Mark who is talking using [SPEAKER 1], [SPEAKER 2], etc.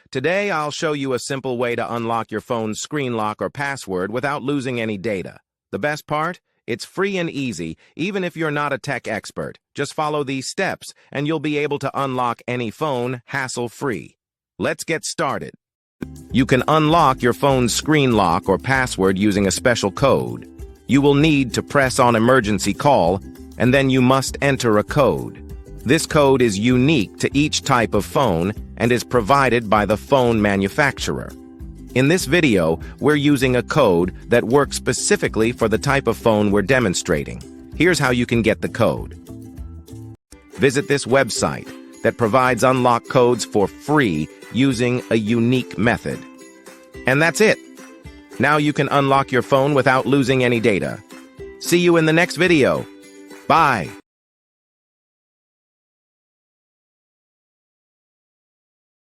[SPEAKER 1] Today, I'll show you a simple way to unlock your phone's screen lock or password without losing any data. The best part? It's free and easy, even if you're not a tech expert. Just follow these steps, and you'll be able to unlock any phone hassle-free. Let's get started. You can unlock your phone's screen lock or password using a special code. You will need to press on emergency call, and then you must enter a code. This code is unique to each type of phone and is provided by the phone manufacturer. In this video, we're using a code that works specifically for the type of phone we're demonstrating. Here's how you can get the code. Visit this website that provides unlock codes for free using a unique method. And that's it. Now you can unlock your phone without losing any data. See you in the next video. Bye.